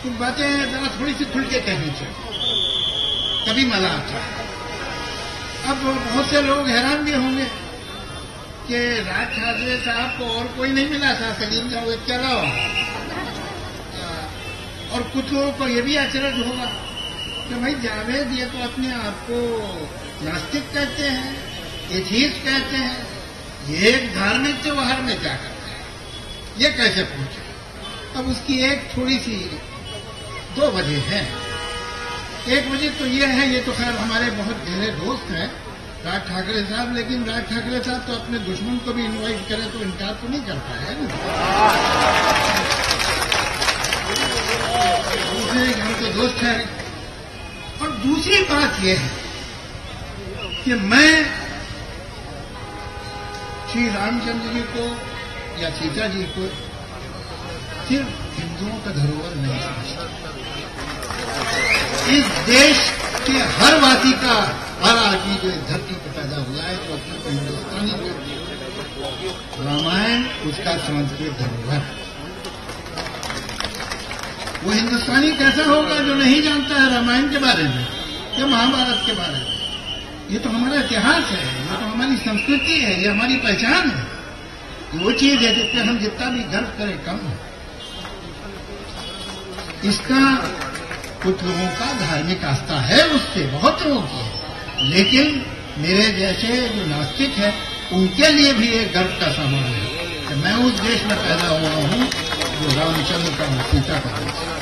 कुछ बातें जरा थोड़ी सी खुल के कहनी चाहिए, तभी मजा आता है। अब बहुत से लोग हैरान भी होंगे कि राज ठाकरे साहब को और कोई नहीं मिला था, सलीम जावेद के अलावा। और कुछ लोगों को ये भी आश्चर्य होगा कि भाई जावेद ये तो अपने आप को नास्तिक कहते हैं, एथीस्ट कहते हैं, ये एक धार्मिक त्योहार में क्या करते हैं, ये कैसे पूछे? अब उसकी एक थोड़ी सी दो वजह है। एक वजह तो ये है, ये तो खैर हमारे बहुत गहरे दोस्त हैं राज ठाकरे साहब, लेकिन राज ठाकरे साहब तो अपने दुश्मन को भी इनवाइट करे तो इनकार तो नहीं करता है ना। दूसरे घर के दोस्त हैं। और दूसरी बात यह है कि मैं श्री रामचंद्र जी को या सीता जी को सिर्फ हिंदुओं का धरोहर नहीं समझता। इस देश के हर वासी का, हर आदमी जो इस धरती पर पैदा हुआ है तो अपना हिंदुस्तानी का रामायण उसका सांस्कृतिक धरोहर है। वो हिंदुस्तानी कैसा होगा जो नहीं जानता है रामायण के बारे में या महाभारत के बारे में? ये तो हमारा इतिहास है, ये तो हमारी संस्कृति है, ये हमारी पहचान है। वो चीज है जिस पर हम जितना भी गर्व करें कम है। इसका कुछ लोगों का धार्मिक आस्था है, उससे बहुत लोगों की है, लेकिन मेरे जैसे जो नास्तिक है उनके लिए भी ये गर्व का सामान है कि मैं उस देश में पैदा हुआ हूं जो रामचंद्र का सीता का देश है।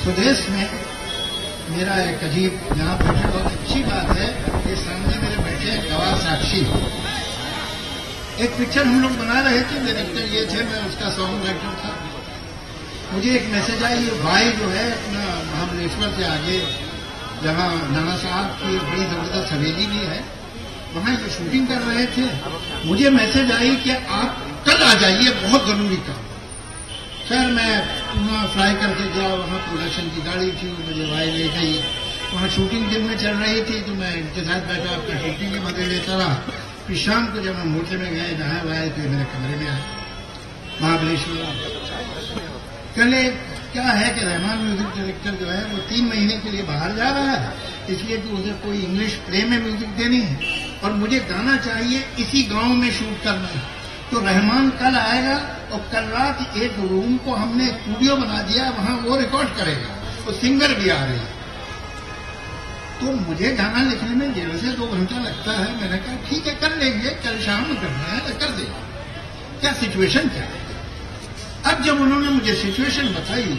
स्वदेश में मेरा एक अजीब, यहाँ बैठे बहुत अच्छी बात है, ये सामने मेरे बैठे गवाह साक्षी। एक पिक्चर हम लोग बना रहे थे, डायरेक्टर ये थे, मैं उसका सॉन्ग राइटर था। मुझे एक मैसेज आई, ये भाई जो है अपना महाबलेश्वर से आगे जहाँ नाना साहब की बड़ी जबरदस्त हवेली भी है, वहाँ जो शूटिंग कर रहे थे, मुझे मैसेज आई कि आप कल आ जाइए, बहुत जरूरी काम। सर मैं वहाँ फ्लाई करके गया, वहाँ प्रोडक्शन की गाड़ी थी, मुझे भाई ले गई, वहाँ शूटिंग दिन में चल रही थी तो मैं इनके साथ बैठा, आपका शूटिंग के मजे लेता रहा। फिर शाम को जब हम होटल में गए, नहाए वाए, तो मेरे कमरे में आए महाबलेश्वर। कल क्या है कि रहमान म्यूजिक डायरेक्टर जो है वो 3 महीने के लिए बाहर जा रहा है, इसलिए कि उसे कोई इंग्लिश प्ले में म्यूजिक देनी है और मुझे गाना चाहिए, इसी गांव में शूट करना है। तो रहमान कल आएगा और कल रात एक रूम को हमने स्टूडियो बना दिया, वहां वो रिकॉर्ड करेगा, वो सिंगर भी आ रही है। तो मुझे गाना लिखने में 1.5 से 2 घंटा लगता है। मैंने कहा ठीक है कर लेंगे, कल शाम में करना है तो कर देंगे, क्या सिचुएशन क्या है। अब जब उन्होंने मुझे सिचुएशन बताई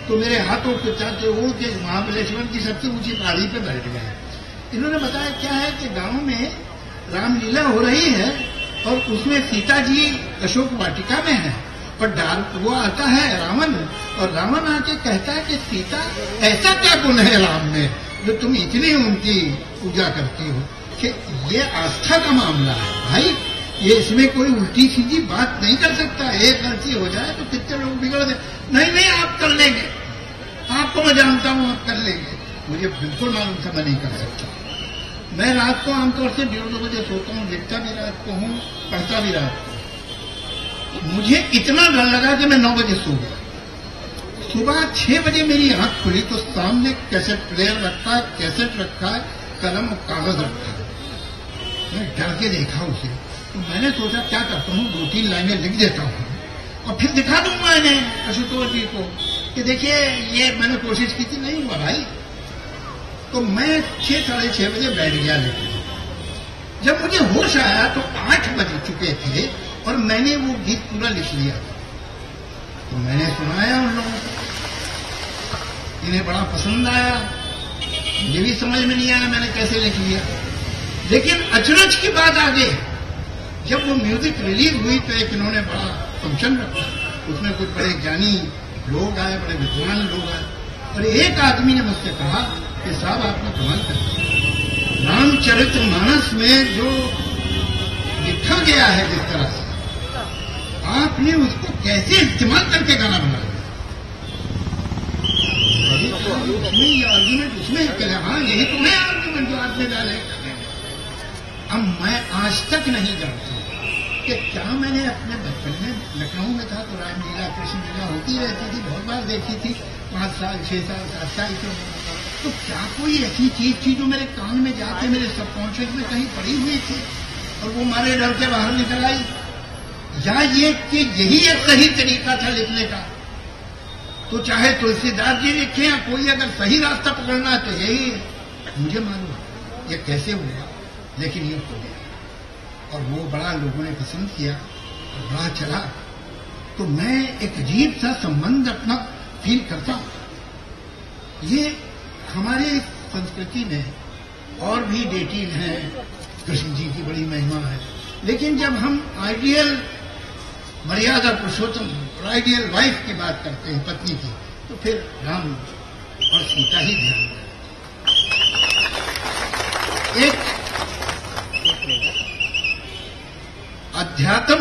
तो मेरे हाथों के चाहते ओढ़ के महाबलेश्वर की सबसे ऊंची पहाड़ी पे बैठ गए। इन्होंने बताया क्या है कि गांव में रामलीला हो रही है और उसमें सीता जी अशोक वाटिका में है और वो आता है रावण, और रावण आके कहता है कि सीता ऐसा क्या गुण है राम में जो तुम इतनी उनकी पूजा करती हो। कि ये आस्था का मामला है भाई, ये इसमें कोई उल्टी सीधी बात नहीं कर सकता। एक गलती हो जाए तो कितने लोग बिगड़ गए। नहीं आप कर लेंगे, आपको मैं जानता हूं आप कर लेंगे। मुझे बिल्कुल मालूम था मैं नहीं कर सकता। मैं रात को आमतौर से 1:30 बजे सोता हूं, लिखता भी रात को हूं, पढ़ता भी रात को। मुझे इतना डर लगा कि मैं 9 बजे सो गया। सुबह 6 बजे मेरी आंख खुली तो सामने कैसेट प्लेयर रखा है, कैसेट रखा है, कलम और कागज रखा है। मैं डर के देखा उसे, तो मैंने सोचा क्या करता हूँ, 2-3 लाइनें लिख देता हूँ और फिर दिखा दूंगा इन्हें आशुतोष जी को कि देखिए ये मैंने कोशिश की थी, नहीं हुआ भाई। तो मैं 6-6:30 बजे बैठ गया लिखने। जब मुझे होश आया तो 8 बज चुके थे और मैंने वो गीत पूरा लिख लिया था। तो मैंने सुनाया उन लोगों को, इन्हें बड़ा पसंद आया। मुझे भी समझ में नहीं आया मैंने कैसे लिख लिया, लेकिन अचरज की बात आ गई। जब वो म्यूजिक रिलीज हुई तो एक इन्होंने बड़ा फंक्शन रखा, उसमें कुछ बड़े ज्ञानी लोग आए, बड़े विद्वान लोग आए, और एक आदमी ने मुझसे कहा कि साहब आपने कमाल कर दिया, रामचरितमानस में जो लिखा गया है जिस तरह से आपने उसको कैसे इस्तेमाल करके गाना बनाया। उसमें ये आर्ग्यूमेंट उसमें हाँ यही तो है आर्ग्यूमेंट जो आपने डाले। अब मैं आज तक नहीं जानता कि क्या मैंने अपने बचपन में लखनऊ में था तो रामलीला कृष्ण लीला होती रहती थी, बहुत बार देखी थी, 5 साल 6 साल 7 साल की उम्र में। तो क्या कोई ऐसी चीज थी जो मेरे कान में जाके मेरे सबकॉन्शियस में कहीं पड़ी हुई थी और वो मारे डर के बाहर निकल आई, या ये कि यही एक सही तरीका था लिखने का? तो चाहे तुलसीदास जी लिखे या कोई अगर सही रास्ता पकड़ना है तो यही है। मुझे मालूम है ये कैसे हुआ, लेकिन ये हो गया और वो बड़ा लोगों ने पसंद किया और बड़ा चला। तो मैं एक अजीब सा संबंध अपना फील करता हूं। ये हमारे संस्कृति में और भी डेटीज हैं, कृष्ण जी की बड़ी महिमा है, लेकिन जब हम आइडियल मर्यादा पुरुषोत्तम और आइडियल वाइफ की बात करते हैं, पत्नी की, तो फिर राम और सीता ही ध्यान में। एक अध्यात्म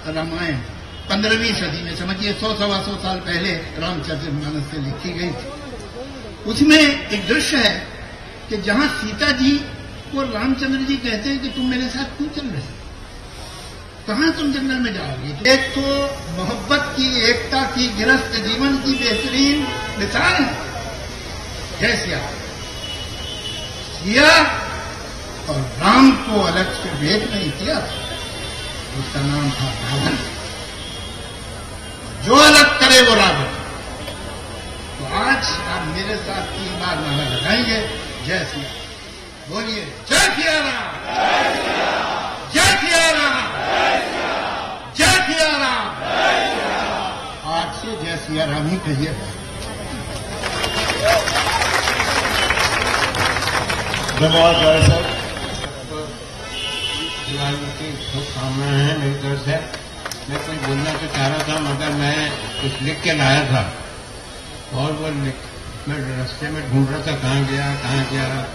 रामायण 15वीं सदी में, समझिए 100-125 साल पहले रामचरितमानस से लिखी गई थी। उसमें एक दृश्य है कि जहां सीता जी को रामचंद्र जी कहते हैं कि तुम मेरे साथ क्यों चल रहे हो, कहां तुम जंगल में जाओगे? एक तो मोहब्बत की, एकता की, गृहस्थ जीवन की बेहतरीन मिसाल है। जैसे सिया और राम को अलग से भेद नहीं किया, उसका नाम था रावण। जो अलग करे वो रावण। तो आज आप मेरे साथ 3 बार नारा लगाएंगे, जय सिया। बोलिए जय सिया राम, जय सिया राम, जय सिया राम। आज से जय सिया राम ही कहिएगा। धन्यवाद भाई साहब। की शुभकामनाएं हैं मेरी तरफ से। मैं कुछ बोलना तो चाह रहा था, मगर मैं कुछ लिख के लाया था और वो मैं रास्ते में ढूंढ रहा था कहाँ गया,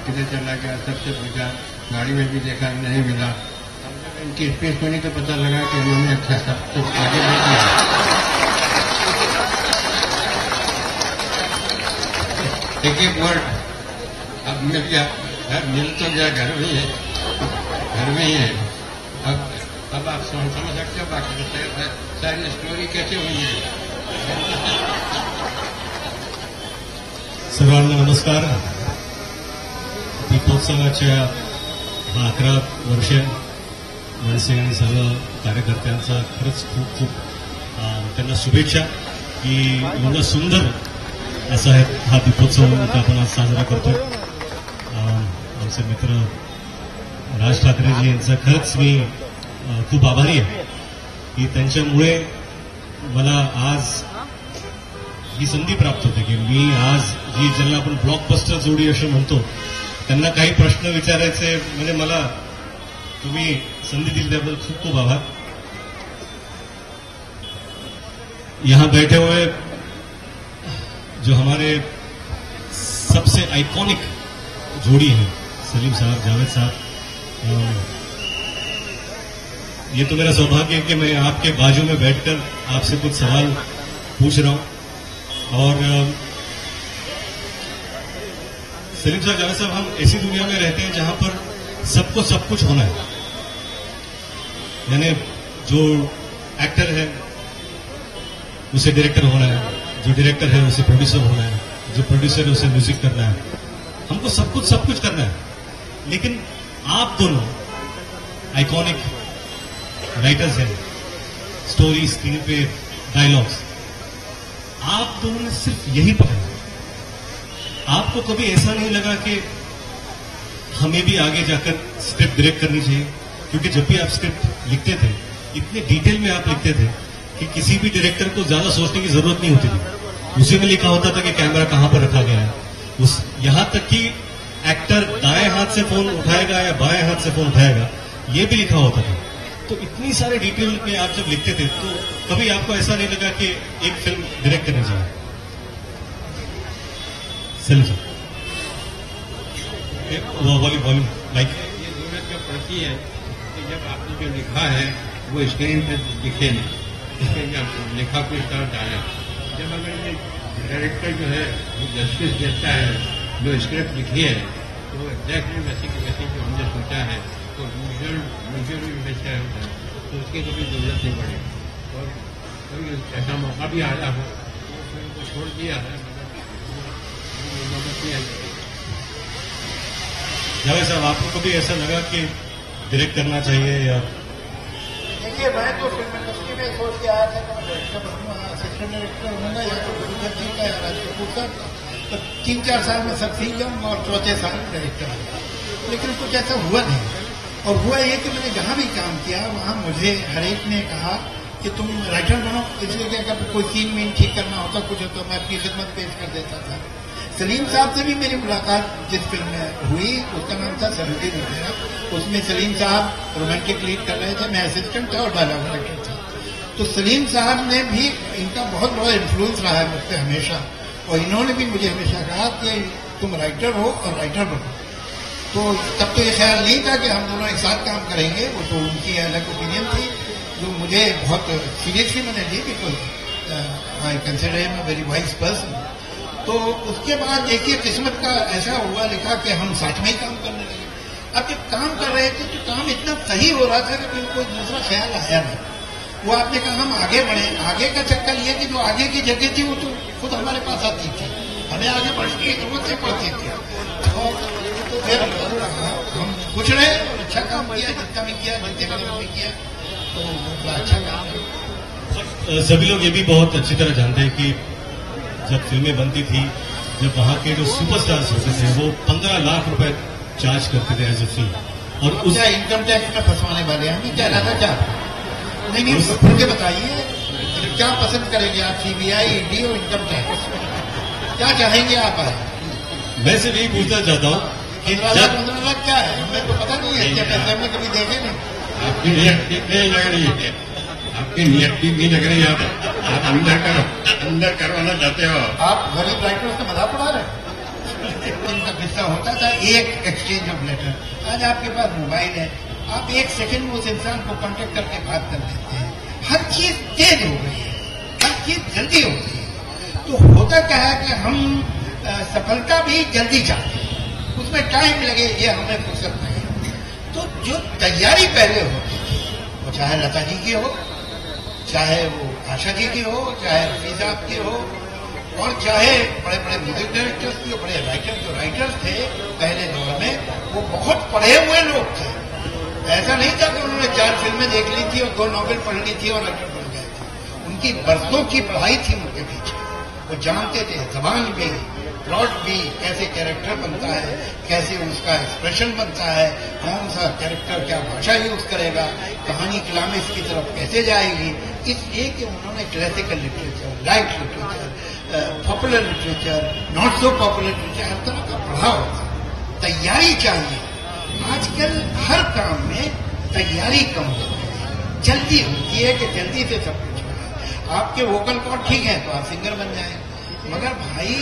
किधर चला गया, सबसे पूछा, गाड़ी में भी देखा, नहीं मिला। इनकी स्पीच सुनी तो पता लगा कि उन्होंने अच्छा सब कुछ आगे नहीं किया। एक वर्ड अब मिल गया, मिल तो गया, घर में ही है। अब आप समझ सकते हो बाकी सारी स्टोरी कैसे हुई है। सर्वांना नमस्कार. दीपोत्सवाच्या 11 वर्ष मनसे आणि सर्व कार्यकर्त्यांचा खरंच खूप खूप त्यांना शुभेच्छा की एवढा सुंदर असा हा दीपोत्सव आपण आज साजरा करतो. आमचे मित्र राज ठाकरेजी यांचा खरंच मी खूप आभारी आहे की त्यांच्यामुळे मला आज ही संधी प्राप्त होते की मी आज जी ज्यांना आपण ब्लॉकबस्टर जोडी असं म्हणतो त्यांना काही प्रश्न विचारायचे, म्हणजे मला तुम्ही संधी दिली त्याबद्दल खूप खूप आभार. यहां बैठे हुए जो हमारे सबसे आइकॉनिक जोड़ी है, सलीम साहब, जावेद साहब, ये तो मेरा सौभाग्य है कि मैं आपके बाजू में बैठकर आपसे कुछ सवाल पूछ रहा हूं. और सलीम साहब, जावेद साहब, हम ऐसी दुनिया में रहते हैं जहां पर सबको सब कुछ होना है. यानी जो एक्टर है उसे डायरेक्टर होना है, जो डायरेक्टर है उसे प्रोड्यूसर होना है, जो प्रोड्यूसर है उसे म्यूजिक करना है. हमको सब कुछ करना है. लेकिन आप दोनों आइकॉनिक राइटर्स हैं, स्टोरी, स्क्रीन पे, डायलॉग्स. आप दोनों ने सिर्फ यही पकड़ा. आपको कभी ऐसा नहीं लगा कि हमें भी आगे जाकर स्क्रिप्ट डायरेक्ट करनी चाहिए? क्योंकि जब भी आप स्क्रिप्ट लिखते थे इतने डिटेल में आप लिखते थे कि किसी भी डायरेक्टर को ज्यादा सोचने की जरूरत नहीं होती थी. उसी में लिखा होता था कि कैमरा कहां पर रखा गया है. यहां तक कि एक्टर दाएं हाथ से फोन उठाएगा या बाएं हाथ से फोन उठाएगा, ये भी लिखा होता था. तो इतनी सारे डिटेल में आप जब लिखते थे तो कभी आपको ऐसा नहीं लगा कि एक फिल्म डायरेक्ट करनी चाहिए? सर वॉल्यूम लाइक ये जरूरत जो पड़ती है कि जब आपने जो लिखा है वो स्क्रीन पर दिखे नहीं, जब लिखा कुछ तरह आया, जब अगर ये डायरेक्टर जो है वो जस्टिस देता है, जो स्क्रिप्ट लिखी है तो एग्जैक्टली वैसे की वैसे जो हमने सोचा है उसको म्यूजियम में बेचा होता है तो उसकी कभी जरूरत नहीं पड़ी और कभी ऐसा मौका भी आया हो तो फिल्म को छोड़ दिया है मगर नौबत नहीं आई। जावेद साहब, आपको कभी ऐसा लगा कि डायरेक्ट करना चाहिए या? देखिए, मैं तो फिल्म इंडस्ट्री में सोच के आया था कि मैं डायरेक्टर बनूंगा, असिस्टेंट डायरेक्टर बनूंगा या तो गुरुदत्त जी का या राज कपूर का, तो 3-4 साल में सब सीख जाऊंगा और चौथे साल में डायरेक्टर बनूंगा। लेकिन कुछ ऐसा हुआ नहीं। और हुआ ये कि मैंने जहां भी काम किया वहां मुझे हर एक ने कहा कि तुम राइटर बनो, इसलिए कि अगर कोई सीन मीन ठीक करना होता कुछ होता मैं अपनी खिदमत पेश कर देता था। सलीम साहब से भी मेरी मुलाकात जिस फिल्म में हुई उसका नाम था सरहदी मेरा, उसमें सलीम साहब रोमांटिक लीड कर रहे थे, मैं असिस्टेंट था और डायलॉग राइटर था। तो सलीम साहब ने भी, इनका बहुत बड़ा इन्फ्लुएंस रहा है मुझ पर हमेशा, और इन्होंने भी मुझे हमेशा कहा कि तुम राइटर हो और राइटर बनो। तो तब तो ये ख्याल नहीं था कि हम दोनों एक साथ काम करेंगे, वो तो उनकी अलग ओपिनियन थी जो मुझे बहुत सीरियसली मैंने ली, because I consider him a very wise person. तो उसके बाद देखिए किस्मत का ऐसा हुआ लिखा कि हम साथ में ही काम करने लगे। अब जब काम कर रहे थे तो काम इतना सही हो रहा था कि फिर कोई दूसरा ख्याल आया नहीं। वो आपने कहा हम आगे बढ़े, आगे का चक्कर ये कि जो आगे की जगह थी वो तो खुद हमारे पास आती थी, हमें आगे बढ़ने की जरूरत नहीं पड़ती थी। तो फिर हम खुश रहे और अच्छा काम किया, जितना भी किया, जितने बड़े भी किया, तो बड़ा अच्छा काम है। सभी लोग ये भी बहुत अच्छी तरह जानते हैं कि जब फिल्में बनती थी, जब वहाँ के जो सुपरस्टार्स होते थे वो 15 लाख रुपए चार्ज करते थे एज ए फिल्म, और उस इनकम टैक्स में फंसवाने वाले हमें क्या रहता क्या? नहीं मुझे बताइए क्या पसंद करेंगे आप, सीबीआई, ईडी और इनकम टैक्स, क्या चाहेंगे आप? मैं सिर्फ यही पूछना चाहता हूँ कि 15 लाख क्या है, हमें तो पता नहीं है, क्या पैसे हमने कभी देखे नहीं। आपकी नियत ठीक नहीं लग रही है, आपकी नियत ठीक नहीं लग रही है। आप अंदर करवाना चाहते हो। आप गरीब राइटर्स से मजाक उड़ा रहे हैं। इनका किस्सा होता था एक एक्सचेंज ऑफ लेटर। आज आपके पास मोबाइल है, आप 1 सेकंड में उस इंसान को कांटेक्ट करके बात कर लेते हैं। हर चीज तेज हो गई है, हर चीज जल्दी होती है। तो होता क्या है कि हम सफलता भी जल्दी चाहते हैं, उसमें टाइम लगे ये हमें फुर्सत नहीं है। तो जो तैयारी पहले होती थी, वो चाहे लता जी की हो, चाहे वो आशा जी की हो, चाहे रफी साहब की हो, और चाहे बड़े बड़े म्यूजिक डायरेक्टर्स की, बड़े राइटर जो राइटर्स थे पहले दौर में, वो बहुत पढ़े हुए लोग थे। ऐसा नहीं था कि उन्होंने 4 फिल्में देख ली थी और 2 नॉवेल पढ़ ली थी और राइटर बन गए थे। उनकी बरसों की पढ़ाई थी उनके पीछे। वो जानते थे जबान भी, प्लॉट भी, कैसे कैरेक्टर बनता है, कैसे उसका एक्सप्रेशन बनता है, कौन सा कैरेक्टर क्या भाषा यूज करेगा, कहानी क्लाइमेक्स की तरफ कैसे जाएगी। इसलिए कि उन्होंने classical literature, light literature, popular literature, not so popular literature, हर तरह का पढ़ा होता। तैयारी चाहिए। आजकल हर काम में तैयारी कम होती है, जल्दी होती है कि जल्दी से सब कुछ होगा। आपके वोकल कॉर्ड ठीक है तो आप सिंगर बन जाए, मगर भाई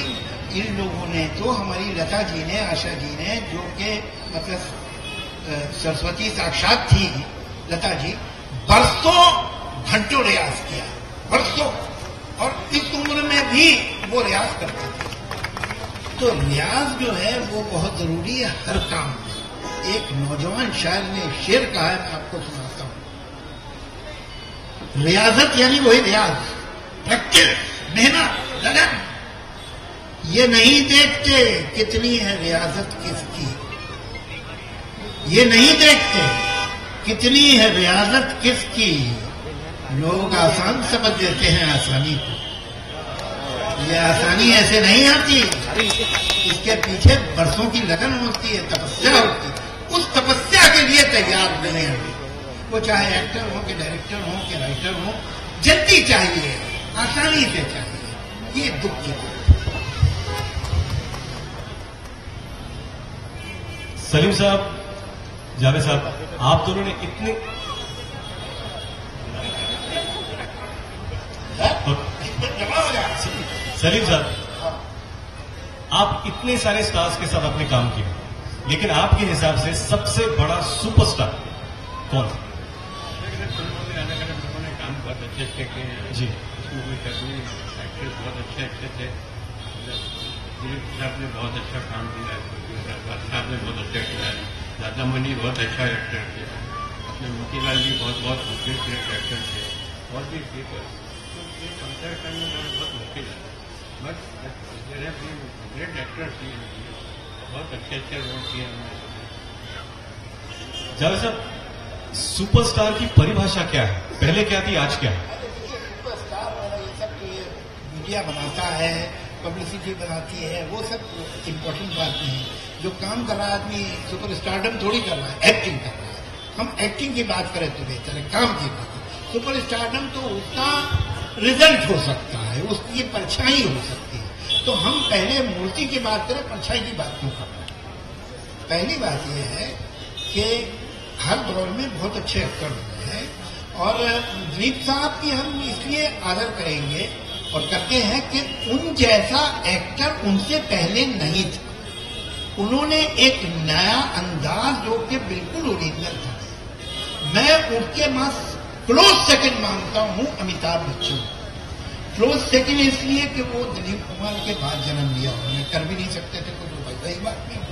इन लोगों ने तो, हमारी लता जी ने, आशा जी ने, जो कि मतलब सरस्वती साक्षात थी लता जी, बरसों घंटों रियाज किया, बरसों, और इस उम्र में भी वो रियाज करते थे। तो रियाज जो है वो बहुत जरूरी है हर काम में। एक नौजवान शायर ने शेर कहा है, मैं आपको सुनाता हूं। रियाजत यानी वही रियाज, प्रैक्टिस, मेहनत, लगन। ये नहीं देखते कितनी है रियाजत किसकी, ये नहीं देखते कितनी है रियाजत किसकी, लोग आसान समझ देते हैं आसानी को। ये आसानी ऐसे नहीं आती, इसके पीछे बरसों की लगन होती है, तपस्या होती है। उस तपस्या के लिए तैयार बने हैं, वो चाहे एक्टर हो, कि डायरेक्टर हो, कि राइटर हो। जल्दी चाहिए, आसानी से चाहिए, ये दुख की बात। सलीम साहब, जावेद साहब, आप दोनों ने इतने सलीम साहब, आप इतने सारे स्टार्स के साथ आपने काम किया, लेकिन आपके हिसाब से सबसे बड़ा सुपरस्टार कौन है? अलग अलग लोगों ने काम बहुत अच्छे किए हैं जी। इसमें कोई करनी, एक्टर्स बहुत अच्छे थे। दिलीप साहब ने बहुत अच्छा काम किया है, साहब ने बहुत अच्छा किया है, दादा मनी बहुत अच्छा एक्टर थे, अपने मोतीलाल जी बहुत बहुत ग्रेट एक्टर थे, और भी थे, तो ये कंपेयर करने में बहुत मुश्किल है। बट ग्रेट एक्टर थे, बहुत अच्छे अच्छे रोल किए उन्होंने। जावेद साहब, सुपरस्टार की परिभाषा क्या है? पहले क्या थी, आज क्या है? सुपरस्टार वाला ये सब जो ये मीडिया बनाता है, पब्लिसिटी बनाती है, वो सब इम्पोर्टेंट बात नहीं है। जो काम कर रहा है आदमी सुपरस्टारडम थोड़ी कर रहा है, एक्टिंग कर रहा है। हम एक्टिंग की बात करें तो बेहतर है, काम की बात। सुपरस्टारडम तो उसका रिजल्ट हो सकता है, उसकी परछाई हो सकती है। तो हम पहले मूर्ति की बात करें, परछाई की बात क्यों कर रहे हैं? पहली बात यह है कि हर दौर में बहुत अच्छे एक्टर हुए हैं, और दिलीप साहब की हम इसलिए आदर करेंगे और करते हैं कि उन जैसा एक्टर उनसे पहले नहीं था। उन्होंने एक नया अंदाज जो कि बिल्कुल ओरिजिनल था। मैं उनके क्लोज सेकंड मानता हूं अमिताभ बच्चन। क्लोज सेकंड इसलिए कि वो दिलीप कुमार के बाद जन्म लिया, उन्होंने कर भी नहीं सकते थे, तो वही बात नहीं।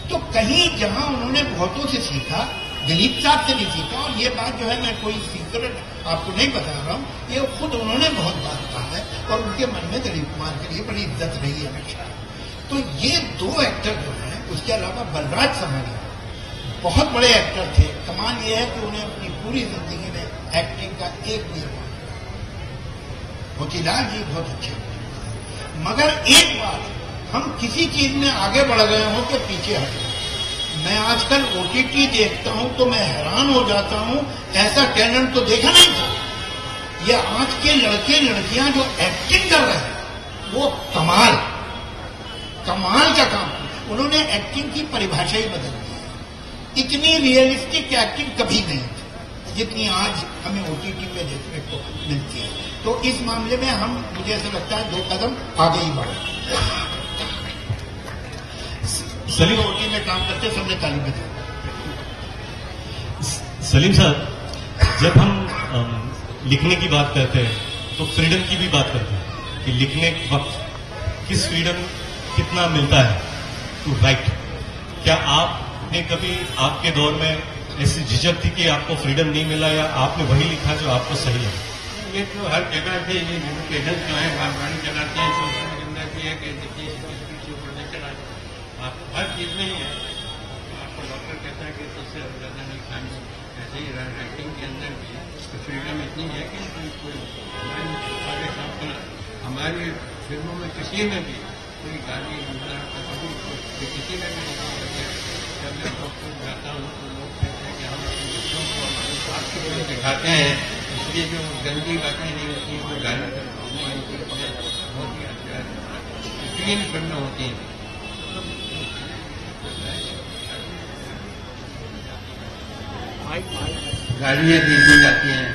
तो कहीं जहां उन्होंने बहुतों से सीखा, दिलीप साहब से नहीं सीखा। और ये बात जो है, मैं कोई सीक्रेट आपको नहीं बता रहा हूं, ये खुद उन्होंने बहुत बात कहा है, और उनके मन में दिलीप कुमार के लिए बड़ी इज्जत रही है हमेशा। तो ये दो एक्टर जो हैं, उसके अलावा बलराज साहनी बहुत बड़े एक्टर थे। कमाल ये है कि उन्हें अपनी पूरी जिंदगी में एक्टिंग का एक भी अवार्ड। मोतीलाल जी बहुत अच्छे, मगर एक बात, हम किसी चीज में आगे बढ़ गए हो कि पीछे हट गए। मैं आजकल ओटीटी देखता हूं तो मैं हैरान हो जाता हूं, ऐसा टैलेंट तो देखा नहीं था। ये आज के लड़के लड़कियां जो एक्टिंग कर रहे हैं, वो कमाल का काम। उन्होंने एक्टिंग की परिभाषा ही बदल दी है। इतनी रियलिस्टिक एक्टिंग कभी नहीं थी जितनी आज हमें ओटीटी पे देखने को मिलती है। तो इस मामले में हम, मुझे ऐसा लगता है, 2 कदम आगे ही बढ़े। सलीम ओटी में काम करते सबने ताली बजाई। सलीम साहब, जब हम लिखने की बात करते हैं तो फ्रीडम की भी बात करते हैं कि लिखने वक्त किस फ्रीडम कितना मिलता है टू राइट। क्या आपने कभी आपके दौर में ऐसी झिझक थी कि आपको फ्रीडम नहीं मिला, या आपने वही लिखा जो आपको सही लगा? ये तो हर जगह से ये लिमिटेशन जो है गाड़ी चलाते हैं, तो उसमें जिंदगी है कि देखिए आप हर चीज में ही है। आपको डॉक्टर कहता है कि इससे ज्यादा नहीं खानी, ऐसे ही राइटिंग के अंदर भी तो फ्रीडम इतनी है कि कोई हमारी फिल्मों में किसी में भी कोई गाली कभी किसी में भी नहीं। जब मैं डॉक्टर जाता हूँ तो लोग कहते हैं कि हम अपने बच्चों को हमारे साथ दिखाते हैं, इसलिए जो गंदी बातें नहीं होती हैं, वो गाली बहुत ही अच्छा क्लीन फिल्में होती हैं। गालियाँ दी जाती हैं,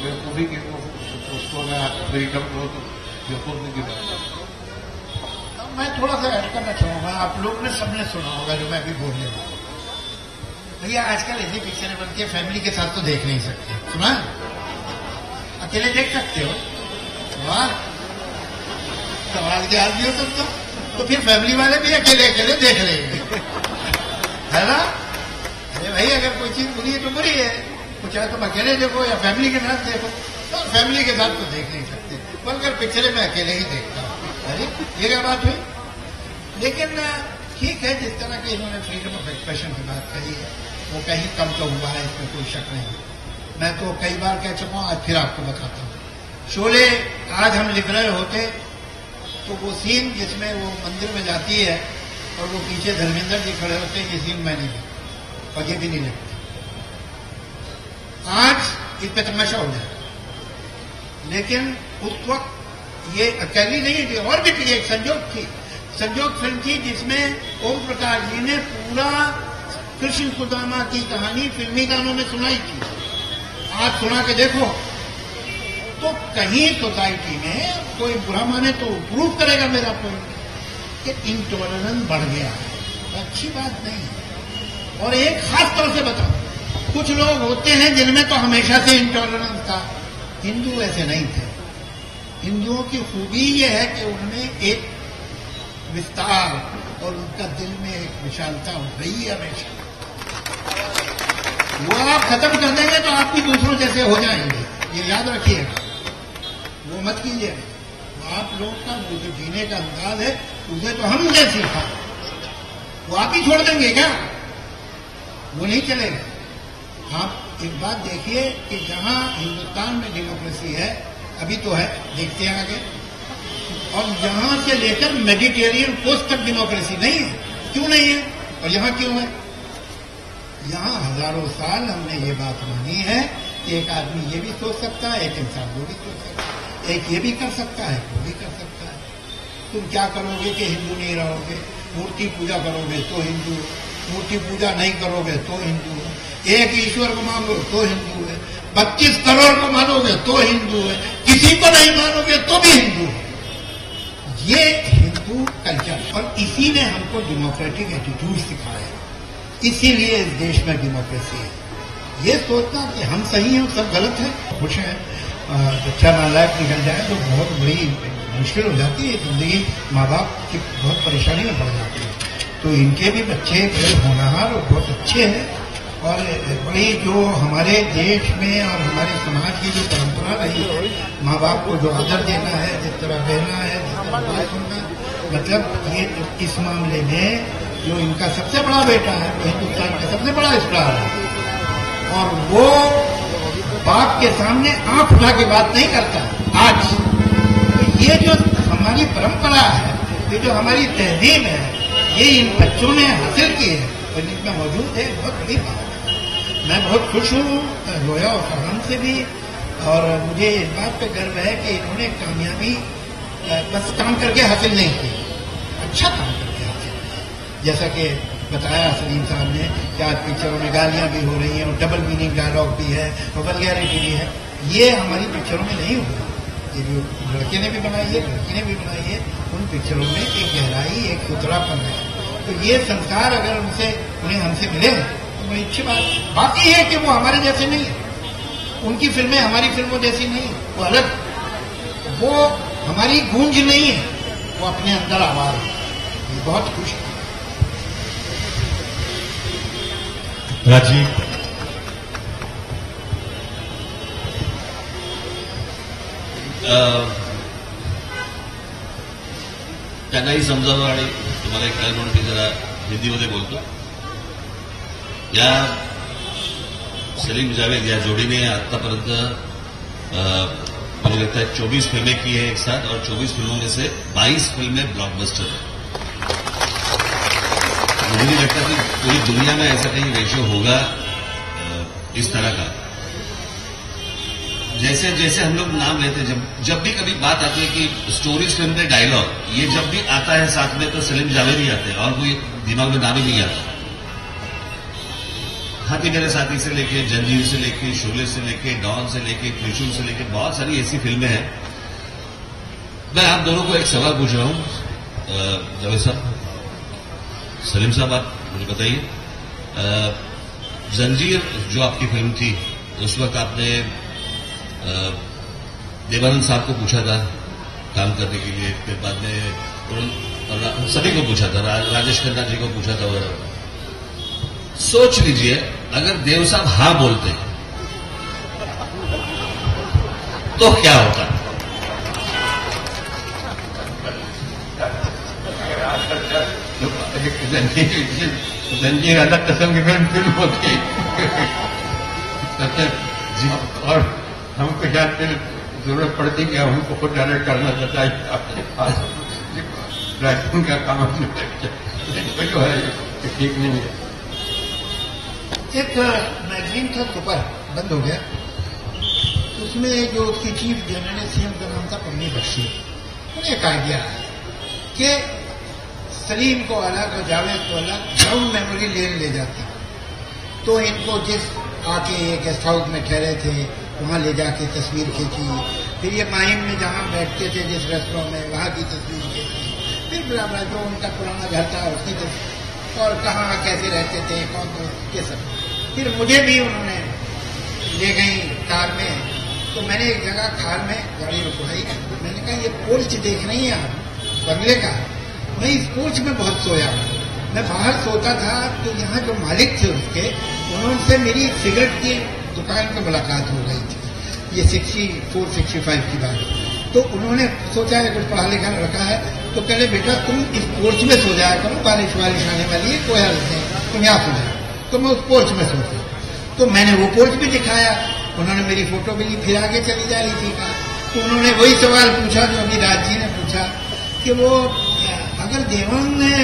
बेवकूफ़ी की, उसको अगर आप फ्रीडम करो तो बेवकूफ़ी की बात। मैं थोड़ा सा ऐड करना चाहूंगा। आप लोग ने सबने सुना होगा जो मैं अभी बोलने वाला हूं। भैया आजकल ऐसी पिक्चरें बनती है, फैमिली के साथ तो देख नहीं सकते। सुना, अकेले देख सकते हो? वाह, सवाल के आदमी हो तुम तो फिर फैमिली वाले भी अकेले अकेले देख लेंगे, है ना? अरे भाई, अगर कोई चीज बुरी है तो बुरी है, तो चाहे तुम अकेले देखो या फैमिली के साथ देखो। तो फैमिली के साथ तो देख नहीं सकते, बल्कि पिक्चरें मैं अकेले ही देखता हूँ। अरे ये क्या बात हुई? लेकिन ठीक है, जिस तरह की इन्होंने फ्रीडम ऑफ एक्सप्रेशन की बात कही है, वो कहीं कम तो हुआ है, इसमें कोई शक नहीं। मैं तो कई बार कह चुका हूं, आज फिर आपको बताता हूं। शोले आज हम लिख रहे होते तो वो सीन जिसमें वो मंदिर में जाती है और वो पीछे धर्मेंद्र जी खड़े होते हैं, ये सीन मैं नहीं लिखता और ये भी नहीं लिखता। आज इस पे तमाशा हो जाए, लेकिन उस वक्त ये अकेली नहीं थी, और भी थी। एक संजोग फिल्म थी जिसमें ओम प्रकाश जी ने पूरा कृष्ण सुदामा की कहानी फिल्मी गानों में सुनाई थी। आज सुना के देखो तो कहीं सोसाइटी में कोई बुरा माने तो प्रूव करेगा मेरा पॉइंट कि इंटॉलरेंस बढ़ गया है, अच्छी बात नहीं है। और एक खास तौर से बताओ, कुछ लोग होते हैं जिनमें तो हमेशा से इंटॉलरेंस था। हिंदू ऐसे नहीं थे। हिंदुओं की खूबी यह है कि उनमें एक विस्तार और उनका दिल में एक विशालता रही है हमेशा। वो आप खत्म कर देंगे तो आप भी दूसरों जैसे हो जाएंगे, ये याद रखिएगा, वो मत कीजिएगा। आप लोग का वो जो जीने का अंदाज है उसे तो हमने सीखा, वो आप ही छोड़ देंगे क्या? वो नहीं चलेगा। आप एक बात देखिए कि जहां हिंदुस्तान में डेमोक्रेसी है, अभी तो है, देखते हैं आगे, और यहां से लेकर मेडिटेरियन कोस्ट तक डेमोक्रेसी नहीं है। क्यों नहीं है और यहां क्यों है? यहां हजारों साल हमने ये बात मानी है कि एक आदमी ये भी सोच सकता है, एक इंसान वो भी सोच सकता है, एक ये भी कर सकता है, वो भी कर सकता है। तुम क्या करोगे कि हिंदू नहीं रहोगे? मूर्ति पूजा करोगे तो हिंदू, मूर्ति पूजा नहीं करोगे तो हिंदू है, एक ईश्वर को मानो तो हिंदू है, 25 करोड़ को मानोगे तो हिंदू है, किसी को नहीं मानोगे तो भी हिंदू है। ये हिंदू कल्चर, और इसी ने हमको डेमोक्रेटिक एटीट्यूड सिखाया, इसीलिए इस देश में डेमोक्रेसी है। ये सोचना कि हम सही हैं सब गलत है, खुश हैं, अच्छा नालायक निकल जाए तो बहुत बड़ी मुश्किल हो जाती है जिंदगी, माँ बाप की बहुत परेशानी में पड़ जाती है। तो इनके भी बच्चे बड़े होनहार और बहुत अच्छे हैं, और बड़ी जो हमारे देश में और हमारे समाज की जो परंपरा रही है, माँ बाप को जो आदर देना है, जिस तरह रहना है, जिस तरह बात होना, मतलब ये इस मामले में जो इनका सबसे बड़ा बेटा है वो हिंदुस्तान का सबसे बड़ा स्टार है, और वो बाप के सामने आंख उठा के बात नहीं करता। आज तो ये जो हमारी परंपरा है, ये जो हमारी तहजीब है, ये इन बच्चों ने हासिल की है और इनमें मौजूद है, बहुत बड़ी बात है। मैं बहुत खुश हूँ लोया और फरहान से भी, और मुझे इस बात पे गर्व है कि इन्होंने कामयाबी बस काम करके हासिल नहीं की, अच्छा काम करके हासिल की। जैसा कि बताया सलीम साहब ने कि आज पिक्चरों में गालियां भी हो रही हैं और डबल मीनिंग डायलॉग भी है और वल्गैरिटी भी है, ये हमारी पिक्चरों में नहीं होगा। ये जो लड़के ने भी बनाई है, लड़की ने भी बनाई है, उन पिक्चरों में एक गहराई, एक सुथरापन है। तो ये संस्कार अगर उन्हें हमसे मिले तो बड़ी अच्छी बात ही है कि वो हमारे जैसे नहीं है, उनकी फिल्में हमारी फिल्मों जैसी नहीं है, वो अलग, वो हमारी गूंज नहीं है, वो अपने अंदर आवाज है। ये बहुत खुश है। राजीव, त्यांनाही समजावं आणि तुम्हाला एक कळेल म्हणून मी जरा हिंदीमध्ये बोलतो. या सलीम जावेद या जोड़ी ने आतापर्यंत मुझे लगता है 24 फिल्में की है एक साथ, और 24 फिल्मों में से 22 फिल्में ब्लॉकबस्टर है. मुझे नहीं लगता कि पूरी दुनिया में ऐसा कहीं रेशियो होगा इस तरह का. जैसे जैसे हम लोग नाम लेते हैं, जब भी कभी बात आती है कि स्टोरीज फिल्म में डायलॉग, ये जब भी आता है साथ में तो सलीम जावेद ही आते हैं और कोई दिमाग में नाम ही नहीं आता. हाथी मेरे साथी से लेके, जंजीर से लेके, शोले से लेके, डॉन से लेके, त्रिशूल से लेके, बहुत सारी ऐसी फिल्में हैं. मैं आप दोनों को एक सवाल पूछ रहा हूं. जावेद साहब, सलीम साहब, आप मुझे बताइए, जंजीर जो आपकी फिल्म थी उस वक्त आपने देवानंद साहब को पूछा था काम करने के लिए, फिर बाद में सभी को पूछा था, राजेश खन्ना जी को पूछा था. सोच लीजिए अगर देव साहब हां बोलते तो क्या होता. जंजीर अलग किस्म की फिल्म होती जी, और हमको शायद फिर जरूरत पड़ती कि हमको खुद डायरेक्ट करना चाहिए. राइटिंग का काम जो है ठीक नहीं है. एक मैगजीन था सुपर, बंद हो गया, उसमें जो उसकी चीफ जर्नलिस्ट का नाम था पन्नी बख्शी. उन्हें एक आइडिया है कि सलीम को अलग और जावेद को अलग ग्राउंड मेमोरी लेन ले जाती, तो इनको जिस आके ये गेस्ट हाउस में ठहरे थे वहां ले जाके तस्वीर खींची, फिर ये माहिम में जहां बैठते थे जिस रेस्टोरेंट में वहां की तस्वीर खींची, फिर बराबर जो उनका पुराना घर था उसकी तस्वीर, और कहाँ कैसे रहते थे, कौन दोस्त, ये सब. फिर मुझे भी उन्होंने ले गई कार में, तो मैंने एक जगह कार में गाड़ी रुकवाई, मैंने कहा ये पोर्च देख रही हैं आप बंगले का, मैं इस कोच में बहुत सोया। मैं बाहर सोता था तो यहाँ जो मालिक थे उसके, उन्होंने मेरी सिगरेट की दुकान पे मुलाकात हो गई थी। ये 64-65 की बात। तो उन्होंने सोचा है कुछ पढ़ा लिखा लड़का है, तो कहले बेटा तुम इस पोर्च में सो जाया करो, बारिश वारिश आने वाली है, कोई हाल नहीं, तुम यहाँ सो जाओ। तो मैं उस पोर्च में सोता। तो मैंने वो पोर्च भी दिखाया, उन्होंने मेरी फोटो भी ली, फिर आगे चली जा रही थी कहा। तो उन्होंने वही सवाल पूछा जो अभी राज जी ने पूछा कि वो अगर देवांग ने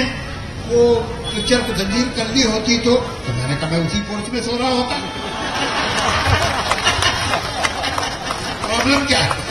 वो पिक्चर को तब्दील कर दी होती तो मैंने कहा मैं उसी पोर्च में सो रहा होता। प्रॉब्लम क्या है?